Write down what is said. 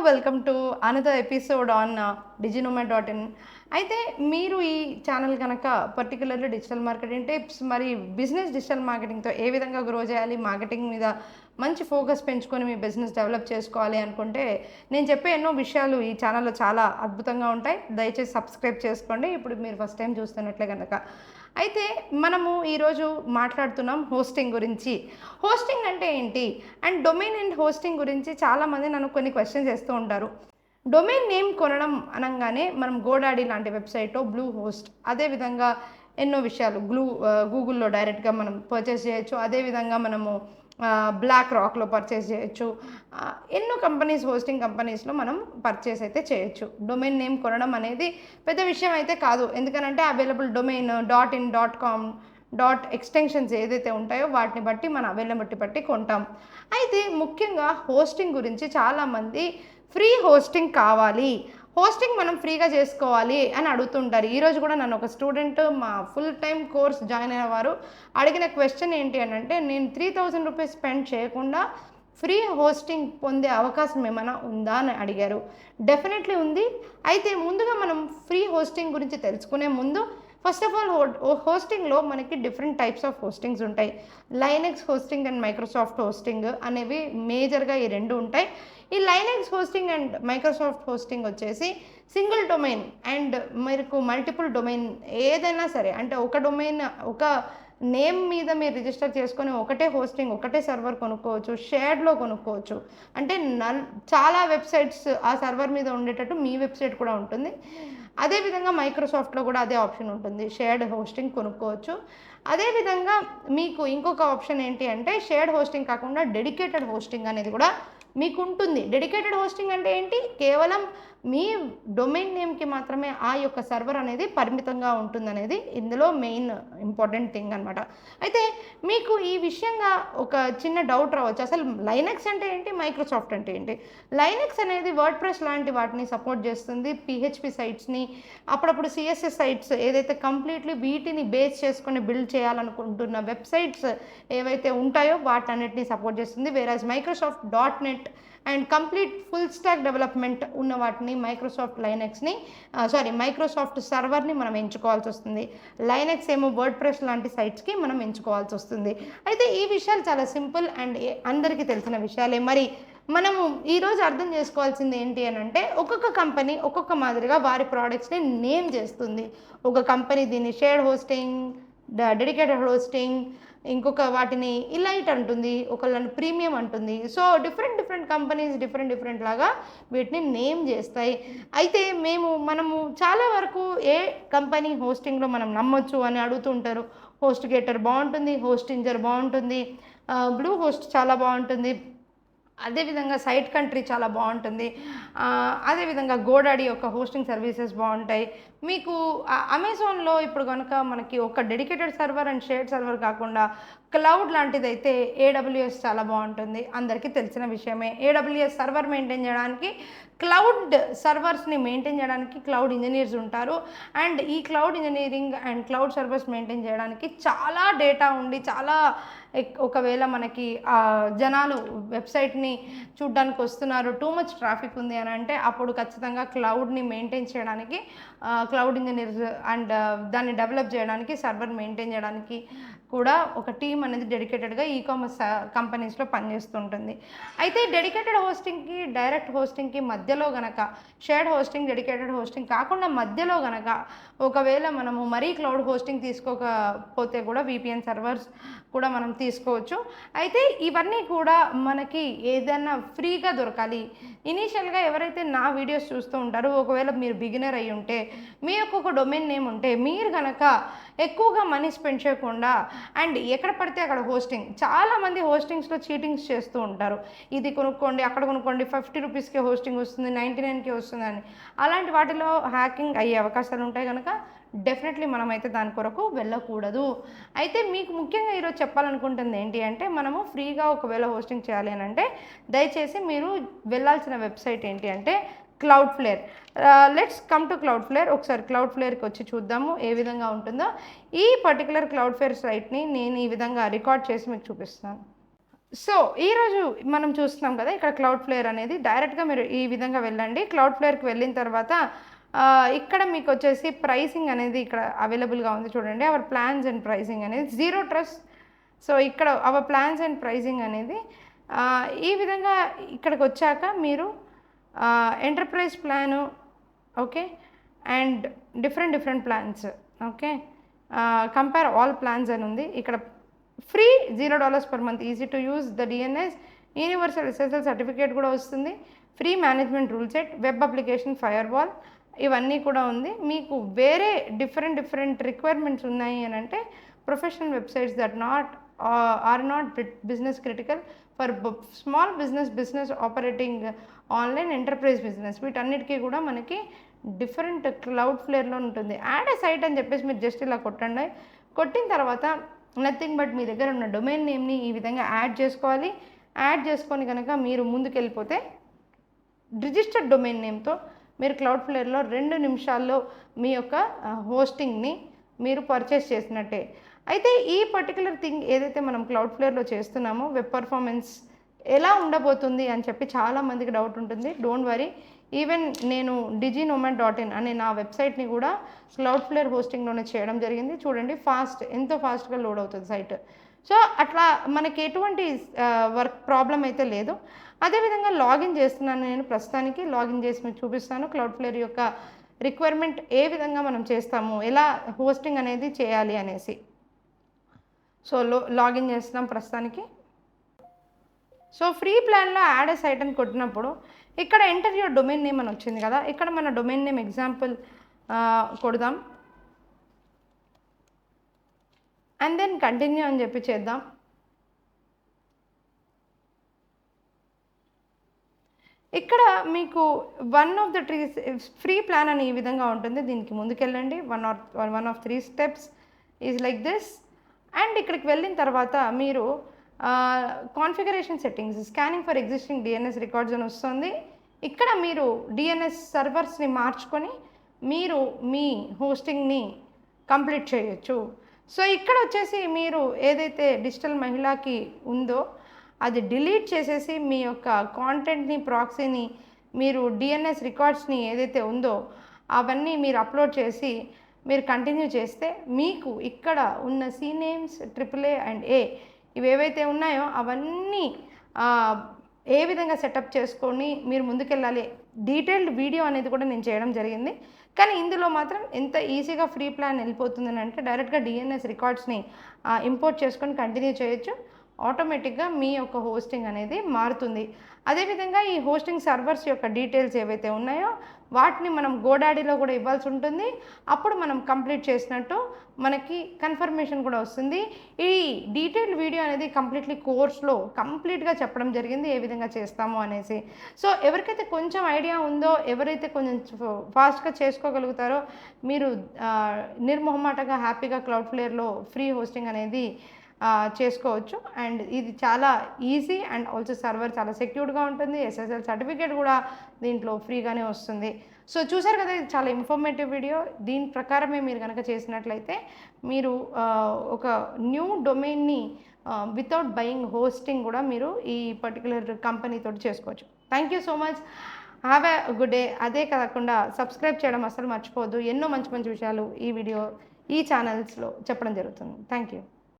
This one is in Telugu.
Welcome to another episode on diginomad.in. అయితే మీరు ఈ ఛానల్ కనుక పర్టికులర్లీ డిజిటల్ మార్కెటింగ్ టిప్స్ మరి బిజినెస్ డిజిటల్ మార్కెటింగ్తో ఏ విధంగా గ్రో చేయాలి, మార్కెటింగ్ మీద మంచి ఫోకస్ పెంచుకొని మీ బిజినెస్ డెవలప్ చేసుకోవాలి అనుకుంటే నేను చెప్పే ఎన్నో విషయాలు ఈ ఛానల్లో చాలా అద్భుతంగా ఉంటాయి. దయచేసి సబ్స్క్రైబ్ చేసుకోండి ఇప్పుడు మీరు ఫస్ట్ టైం చూస్తున్నట్లే కనుక. అయితే మనము ఈరోజు మాట్లాడుతున్నాం హోస్టింగ్ గురించి. హోస్టింగ్ అంటే ఏంటి అండ్ డొమైన్ అండ్ హోస్టింగ్ గురించి చాలామంది నన్ను కొన్ని క్వశ్చన్స్ చేస్తూ ఉంటారు. డొమైన్ నేమ్ కొనడం అనగానే మనం గోడాడీ లాంటి వెబ్సైట్, బ్లూ హోస్ట్, అదేవిధంగా ఎన్నో విషయాలు గూగుల్లో డైరెక్ట్గా మనం పర్చేస్ చేయొచ్చు. అదేవిధంగా మనము బ్లాక్ రాక్లో పర్చేస్ చేయొచ్చు. ఎన్నో కంపెనీస్, హోస్టింగ్ కంపెనీస్లో మనం పర్చేస్ అయితే చేయొచ్చు. డొమైన్ నేమ్ కొనడం అనేది పెద్ద విషయం అయితే కాదు, ఎందుకంటే available domain .in, .com, extensions ఏదైతే ఉంటాయో వాటిని బట్టి మన అవైలబిలిటీ బట్టి కొంటాం. అయితే ముఖ్యంగా హోస్టింగ్ గురించి చాలామంది ఫ్రీ హోస్టింగ్ కావాలి, హోస్టింగ్ మనం ఫ్రీగా చేసుకోవాలి అని అడుగుతుంటారు. ఈరోజు కూడా నన్ను ఒక స్టూడెంట్ మా ఫుల్ టైం కోర్స్ జాయిన్ అయిన వారు అడిగిన క్వశ్చన్ ఏంటి అని అంటే, నేను 3000 రూపీస్ స్పెండ్ చేయకుండా ఫ్రీ హోస్టింగ్ పొందే అవకాశం ఏమైనా ఉందా అని అడిగారు. డెఫినెట్లీ ఉంది. అయితే ముందుగా మనం ఫ్రీ హోస్టింగ్ గురించి తెలుసుకునే ముందు ఫస్ట్ ఆఫ్ ఆల్ హోస్టింగ్లో మనకి డిఫరెంట్ టైప్స్ ఆఫ్ హోస్టింగ్స్ ఉంటాయి. Linux hosting and Microsoft hosting అనేవి మేజర్గా ఈ రెండు ఉంటాయి. ఈ Linux hosting and Microsoft hosting వచ్చేసి సింగిల్ డొమైన్ అండ్ మీకు మల్టిపుల్ డొమైన్ ఏదైనా సరే, అంటే ఒక డొమైన్ ఒక నేమ్ మీద మీరు రిజిస్టర్ చేసుకొని ఒకటే హోస్టింగ్, ఒకటే సర్వర్ కొనుక్కోవచ్చు, షేర్డ్లో కొనుక్కోవచ్చు. అంటే చాలా వెబ్సైట్స్ ఆ సర్వర్ మీద ఉండేటట్టు మీ వెబ్సైట్ కూడా ఉంటుంది. అదేవిధంగా మైక్రోసాఫ్ట్లో కూడా అదే ఆప్షన్ ఉంటుంది, షేర్డ్ హోస్టింగ్ కొనుక్కోవచ్చు. అదేవిధంగా మీకు ఇంకొక ఆప్షన్ ఏంటి అంటే, షేర్డ్ హోస్టింగ్ కాకుండా డెడికేటెడ్ హోస్టింగ్ అనేది కూడా మీకు ఉంటుంది. డెడికేటెడ్ హోస్టింగ్ అంటే ఏంటి, కేవలం మీ డొమైన్ నేమ్కి మాత్రమే ఆ యొక్క సర్వర్ అనేది పరిమితంగా ఉంటుందనేది ఇందులో మెయిన్ ఇంపార్టెంట్ థింగ్ అనమాట. అయితే మీకు ఈ విషయంగా ఒక చిన్న డౌట్ రావచ్చు, అసలు లైనెక్స్ అంటే ఏంటి, మైక్రోసాఫ్ట్ అంటే ఏంటి. లైనెక్స్ అనేది వర్డ్ ప్రెస్ లాంటి వాటిని సపోర్ట్ చేస్తుంది, పిహెచ్పి సైట్స్ని, అప్పుడప్పుడు సిఎస్ఎస్ సైట్స్ ఏదైతే కంప్లీట్లీ వీటిని బేస్ చేసుకొని బిల్డ్ చేయాలనుకుంటున్న వెబ్సైట్స్ ఏవైతే ఉంటాయో వాటన్నిటిని సపోర్ట్ చేస్తుంది. Whereas Microsoft .net and complete full stack development ఉన్న వాటిని మైక్రోసాఫ్ట్ సర్వర్ని మనం ఎంచుకోవాల్సి వస్తుంది. లైనెక్స్ ఏమో వర్డ్ ప్రెస్ లాంటి సైట్స్కి మనం ఎంచుకోవాల్సి వస్తుంది. అయితే ఈ విషయాలు చాలా సింపుల్ అండ్ అందరికీ తెలిసిన విషయాలే. మరి మనము ఈరోజు అర్థం చేసుకోవాల్సింది ఏంటి అని అంటే, ఒక్కొక్క కంపెనీ ఒక్కొక్క మాదిరిగా వారి ప్రోడక్ట్స్ని నేమ్ చేస్తుంది. ఒక కంపెనీ దీన్ని షేర్డ్ హోస్టింగ్, డెడికేటెడ్ హోస్టింగ్, ఇంకొక వాటిని ఇలైట్ అంటుంది, ఒకళ్ళని ప్రీమియం అంటుంది. సో డిఫరెంట్ కంపెనీస్ డిఫరెంట్ లాగా వీటిని నేమ్ చేస్తాయి. అయితే మనము చాలా వరకు ఏ కంపెనీ హోస్టింగ్లో మనం నమ్మొచ్చు అని అడుగుతుంటారు. హోస్ట్ గేటర్ బాగుంటుంది, హోస్టింజర్ బాగుంటుంది, బ్లూ హోస్ట్ చాలా బాగుంటుంది, అదేవిధంగా సైట్ కంట్రీ చాలా బాగుంటుంది, అదేవిధంగా గోడాడీ యొక్క హోస్టింగ్ సర్వీసెస్ బాగుంటాయి. మీకు అమెజాన్లో ఇప్పుడు కనుక మనకి ఒక dedicated server and shared server కాకుండా క్లౌడ్ లాంటిదైతే ఏడబ్ల్యూఎస్ చాలా బాగుంటుంది, అందరికీ తెలిసిన విషయమే. ఏడబ్ల్యూఎస్ సర్వర్ మెయింటైన్ చేయడానికి, క్లౌడ్ సర్వర్స్ని మెయింటైన్ చేయడానికి క్లౌడ్ ఇంజనీర్స్ ఉంటారు. అండ్ ఈ cloud engineering and cloud servers maintain చేయడానికి చాలా డేటా ఉండి, చాలా ఒకవేళ మనకి జనాలు వెబ్సైట్ని చూడడానికి వస్తున్నారు, టూ మచ్ ట్రాఫిక్ ఉంది అని అంటే అప్పుడు ఖచ్చితంగా క్లౌడ్ని మెయింటైన్ చేయడానికి క్లౌడ్ ఇంజనీర్స్ అండ్ దాన్ని డెవలప్ చేయడానికి, సర్వర్ మెయింటైన్ చేయడానికి కూడా ఒక టీం అనేది డెడికేటెడ్గా ఈకామర్స్ కంపెనీస్లో పనిచేస్తుంటుంది. అయితే డెడికేటెడ్ హోస్టింగ్కి, డైరెక్ట్ హోస్టింగ్కి మధ్యలో గనక, షేర్డ్ హోస్టింగ్, డెడికేటెడ్ హోస్టింగ్ కాకుండా మధ్యలో గనక ఒకవేళ మనము మరీ క్లౌడ్ హోస్టింగ్ తీసుకోకపోతే కూడా VPN సర్వర్స్ కూడా మనం తీసుకోవచ్చు. అయితే ఇవన్నీ కూడా మనకి ఏదైనా ఫ్రీగా దొరకాలి. ఇనీషియల్గా ఎవరైతే నా వీడియోస్ చూస్తూ ఉంటారో, ఒకవేళ మీరు బిగినర్ అయ్యి ఉంటే, మీ యొక్క డొమైన్ నేమ్ ఉంటే, మీరు కనుక ఎక్కువగా మనీ స్పెండ్ చేయకుండా అండ్ ఎక్కడ పడితే అక్కడ హోస్టింగ్, చాలామంది హోస్టింగ్స్లో చీటింగ్స్ చేస్తూ ఉంటారు. ఇది కొనుక్కోండి, అక్కడ కొనుక్కోండి, 50 రూపీస్కే హోస్టింగ్ వస్తుంది, 99కే వస్తుందని. అలాంటి వాటిలో హ్యాకింగ్ అయ్యే అవకాశాలు ఉంటాయి కనుక డెఫినెట్లీ మనమైతే దాని కొరకు వెళ్ళకూడదు. అయితే మీకు ముఖ్యంగా ఈరోజు చెప్పాలనుకుంటుంది ఏంటి అంటే, మనము ఫ్రీగా ఒకవేళ హోస్టింగ్ చేయాలి అని అంటే దయచేసి మీరు వెళ్ళాల్సిన వెబ్సైట్ ఏంటి అంటే Cloudflare. Let's come to Cloudflare. ఒకసారి క్లౌడ్ఫ్లేర్కి వచ్చి చూద్దాము ఏ విధంగా ఉంటుందో. ఈ పర్టికులర్ క్లౌడ్ఫ్లేర్ సైట్ని నేను ఈ విధంగా రికార్డ్ చేసి మీకు చూపిస్తాను. సో, ఈరోజు మనం చూస్తున్నాం కదా! ఇక్కడ క్లౌడ్‌ఫ్లేయర్ అనేది డైరెక్ట్‌గా మీరు ఈ విధంగా వెళ్ళండి. క్లౌడ్‌ఫ్లేయర్‌కి వెళ్ళిన తర్వాత ఇక్కడ మీకొచ్చేసి ప్రైసింగ్ అనేది ఇక్కడ అవైలబుల్‌గా ఉంది చూడండి. అవర్ ప్లాన్స్ అండ్ ప్రైసింగ్ అనేది జీరో ట్రస్ట్. సో, ఇక్కడ అవర్ ప్లాన్స్ అండ్ ప్రైసింగ్ అనేది ఈ విధంగా ఇక్కడికొచ్చాక మీరు enterprise plan okay. And different plans okay. Compare all plans అని ఉంది. ఇక్కడ free $0 per month easy to use the DNS universal SSL certificate కూడా వస్తుంది. Free management rule set, web application, fire wall ఇవన్నీ కూడా ఉంది. మీకు వేరే డిఫరెంట్ రిక్వైర్మెంట్స్ ఉన్నాయి అని అంటే professional websites that are not business critical for small business operating online enterprise business వీటన్నిటికీ కూడా మనకి డిఫరెంట్ క్లౌడ్‌ఫ్లేయర్‌లో ఉంటుంది. యాడ్ ఎ సైట్ అని చెప్పేసి మీరు జస్ట్ ఇలా కొట్టండి. కొట్టిన తర్వాత నథింగ్ బట్ మీ దగ్గర ఉన్న డొమైన్ నేమ్‌ని ఈ విధంగా యాడ్ చేసుకోవాలి. యాడ్ చేసుకొని కనుక మీరు ముందుకెళ్ళిపోతే రిజిస్టర్డ్ డొమైన్ నేమ్‌తో మీరు క్లౌడ్‌ఫ్లేయర్‌లో 2 నిమిషాల్లో మీ యొక్క హోస్టింగ్‌ని మీరు పర్చేస్ చేసినట్టే. అయితే ఈ పర్టిక్యులర్ థింగ్ ఏదైతే మనం క్లౌడ్‌ఫ్లేయర్‌లో చేస్తున్నామో వెబ్ పర్ఫార్మెన్స్ ఎలా ఉండబోతుంది అని చెప్పి చాలామందికి డౌట్ ఉంటుంది. Don't worry. ఈవెన్ నేను diginomads.in అనే నా వెబ్సైట్‌ని కూడా క్లౌడ్‌ఫ్లేయర్ హోస్టింగ్‌లోనే చేయడం జరిగింది. చూడండి ఎంతో ఫాస్ట్‌గా లోడ్ అవుతుంది సైట్. సో, అట్లా మనకి ఎటువంటి వర్క్ ప్రాబ్లమ్ అయితే లేదు. అదేవిధంగా లాగిన్ చేస్తున్నాను నేను ప్రస్తుతానికి. లాగిన్ చేసి మీకు చూపిస్తాను క్లౌడ్‌ఫ్లేయర్ యొక్క రిక్వైర్మెంట్ ఏ విధంగా మనం చేస్తాము, ఎలా హోస్టింగ్ అనేది చేయాలి అనేసి. సో, లాగిన్ చేస్తున్నాం ప్రస్తుతానికి. సో, ఫ్రీ ప్లాన్‌లో యాడ్ ఎ సైట్ అని కొట్టినప్పుడు ఇక్కడ ఎంటర్ యువర్ డొమైన్ నేమ్ అని వచ్చింది కదా! ఇక్కడ మన డొమైన్ నేమ్ ఎగ్జాంపుల్ కొడదాం. అండ్ దెన్ కంటిన్యూ అని చెప్పి చేద్దాం. ఇక్కడ మీకు one of the free plan అని ఈ విధంగా ఉంటుంది. దీనికి ముందుకెళ్ళండి. One of 3 steps is like this. And ఇక్కడికి వెళ్ళిన తర్వాత మీరు configuration settings scanning for existing DNS records అని వస్తుంది. ఇక్కడ మీరు డిఎన్ఎస్ సర్వర్స్ని మార్చుకొని మీరు మీ హోస్టింగ్ని కంప్లీట్ చేయొచ్చు. సో, ఇక్కడ వచ్చేసి మీరు ఏదైతే డిజిటల్ మహిళకి ఉందో అది డిలీట్ చేసేసి మీ యొక్క కాంటెంట్ని ప్రాక్సీని మీరు డిఎన్ఎస్ రికార్డ్స్ని ఏదైతే ఉందో అవన్నీ మీరు అప్లోడ్ చేసి మీరు కంటిన్యూ చేస్తే మీకు ఇక్కడ ఉన్న CNAMES AAA అండ్ A ఇవేవైతే ఉన్నాయో అవన్నీ ఏ విధంగా సెటప్ చేసుకొని మీరు ముందుకెళ్ళాలి డీటెయిల్డ్ వీడియో అనేది కూడా నేను చేయడం జరిగింది. కానీ ఇందులో మాత్రం ఎంత ఈజీగా ఫ్రీ ప్లాన్ వెళ్ళిపోతుందని అంటే డైరెక్ట్గా డిఎన్ఎస్ రికార్డ్స్ని ఇంపోర్ట్ చేసుకొని కంటిన్యూ చేయొచ్చు. ఆటోమేటిక్గా మీ యొక్క హోస్టింగ్ అనేది మారుతుంది. అదేవిధంగా ఈ హోస్టింగ్ సర్వర్స్ యొక్క డీటెయిల్స్ ఏవైతే ఉన్నాయో వాటిని మనం గోడాడీలో కూడా ఇవ్వాల్సి ఉంటుంది. అప్పుడు మనం కంప్లీట్ చేసినట్టు మనకి కన్ఫర్మేషన్ కూడా వస్తుంది. ఈ డీటెయిల్డ్ వీడియో అనేది కోర్స్లో కంప్లీట్గా చెప్పడం జరిగింది ఏ విధంగా చేస్తామో అనేసి. సో, ఎవరికైతే కొంచెం ఐడియా ఉందో, ఎవరైతే కొంచెం ఫాస్ట్గా చేసుకోగలుగుతారో మీరు నిర్మొహమాటంగా హ్యాపీగా క్లౌడ్‌ఫ్లేయర్‌లో ఫ్రీ హోస్టింగ్ అనేది చేసుకోవచ్చు. అండ్ ఇది చాలా ఈజీ అండ్ ఆల్సో సర్వర్ చాలా సెక్యూర్డ్గా ఉంటుంది. SSL సర్టిఫికేట్ కూడా దీంట్లో ఫ్రీగానే వస్తుంది. సో, చూసారు కదా, ఇది చాలా ఇన్ఫర్మేటివ్ వీడియో. దీని ప్రకారమే మీరు కనుక చేసినట్లయితే మీరు ఒక న్యూ డొమైన్ని వితౌట్ బయింగ్ హోస్టింగ్ కూడా మీరు ఈ పర్టికులర్ కంపెనీ తోటి చేసుకోవచ్చు. Thank you so much. Have a good day. అదే కాకుండా సబ్స్క్రైబ్ చేయడం అసలు మర్చిపోవద్దు. ఎన్నో మంచి విషయాలు ఈ ఛానల్స్లో చెప్పడం జరుగుతుంది. Thank you.